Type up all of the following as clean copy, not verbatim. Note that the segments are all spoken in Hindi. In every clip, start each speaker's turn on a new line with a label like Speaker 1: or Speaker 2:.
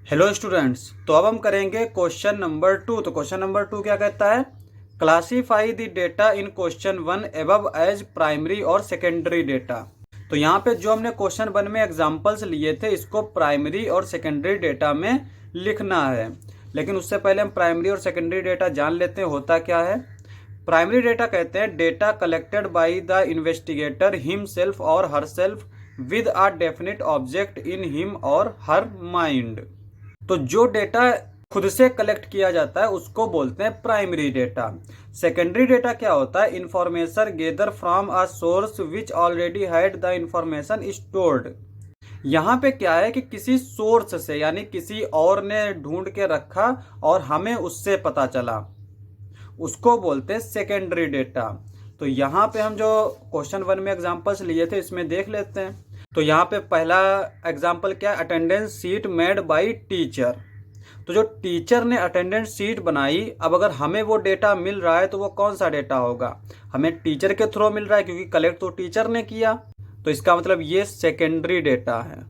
Speaker 1: हेलो स्टूडेंट्स, तो अब हम करेंगे क्वेश्चन नंबर 2। तो क्वेश्चन नंबर 2 क्या कहता है? Classify the data in question 1 above as primary और सेकेंडरी डेटा। तो यहाँ पे जो हमने क्वेश्चन 1 में एग्जांपल्स लिए थे, इसको प्राइमरी और सेकेंडरी डेटा में लिखना है। लेकिन उससे पहले हम प्राइमरी और सेकेंडरी डेटा जान लेते हैं होता क्या है। प्राइमरी डेटा कहते हैं data collected by the investigator himself or herself with a definite object in him or her mind. तो जो डेटा खुद से कलेक्ट किया जाता है उसको बोलते हैं प्राइमरी डेटा। सेकेंडरी डेटा क्या होता है? Information gather from a source which already had the information stored. यहाँ पे क्या है कि किसी सोर्स से, यानी किसी और ने ढूंढ के रखा और हमें उससे पता चला, उसको बोलते हैं सेकेंडरी डेटा। तो यहाँ पे हम जो क्वेश्चन 1 में एग्जांपल्स लिए थे इसमें देख लेते हैं। तो यहाँ पे पहला एग्जाम्पल क्या है? Attendance sheet made by teacher. तो जो टीचर ने अटेंडेंस शीट बनाई, अब अगर हमें वो डेटा मिल रहा है तो वो कौन सा डेटा होगा? हमें टीचर के थ्रू मिल रहा है क्योंकि कलेक्ट तो टीचर ने किया, तो इसका मतलब ये सेकेंडरी डेटा है।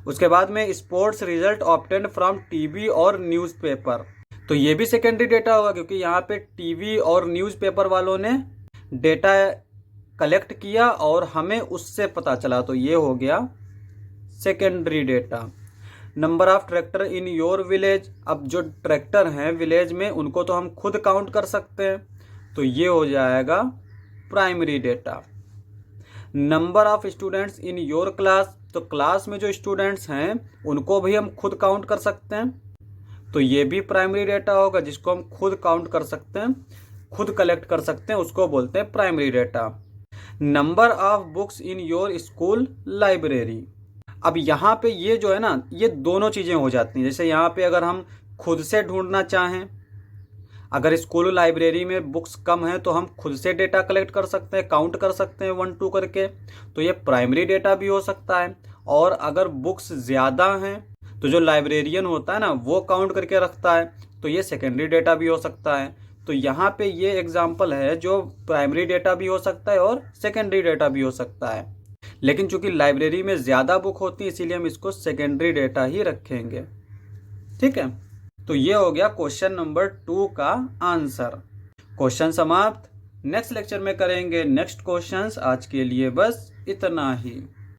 Speaker 1: उसके बाद में sports result obtained from TV और न्यूज़पेपर। तो ये भी सेकेंडरी डेटा होगा क्योंकि यहाँ पे टीवी और न्यूज़पेपर वालों ने डेटा कलेक्ट किया और हमें उससे पता चला, तो ये हो गया secondary data. Number of tractor in your village. अब जो ट्रैक्टर हैं विलेज में उनको तो हम खुद काउंट कर सकते हैं, तो ये हो जाएगा primary data. Number of students in your class. तो क्लास में जो स्टूडेंट्स हैं उनको भी हम खुद काउंट कर सकते हैं, तो ये भी प्राइमरी डेटा होगा। जिसको हम खुद काउंट कर सकते हैं, खुद कलेक्ट कर सकते हैं, उसको बोलते हैं primary data. Number of books in your school library. अब यहाँ पे ये जो है ना, ये दोनों चीज़ें हो जाती हैं। जैसे यहाँ पे अगर हम खुद से ढूंढना चाहें, अगर स्कूल लाइब्रेरी में बुक्स कम हैं तो हम खुद से डेटा कलेक्ट कर सकते हैं, काउंट कर सकते हैं 1 2 करके, तो ये प्राइमरी डेटा भी हो सकता है। और अगर बुक्स ज़्यादा हैं तो जो लाइब्रेरियन होता है ना वो काउंट करके रखता है, तो ये सेकेंडरी डेटा भी हो सकता है। तो यहाँ पे ये एग्जाम्पल है जो प्राइमरी डेटा भी हो सकता है और सेकेंडरी डेटा भी हो सकता है। लेकिन चूंकि लाइब्रेरी में ज़्यादा बुक होती है इसीलिए हम इसको सेकेंडरी डेटा ही रखेंगे। ठीक है, तो ये हो गया क्वेश्चन नंबर 2 का आंसर। क्वेश्चन समाप्त। नेक्स्ट लेक्चर में करेंगे नेक्स्ट क्वेश्चंस। आज के लिए बस इतना ही।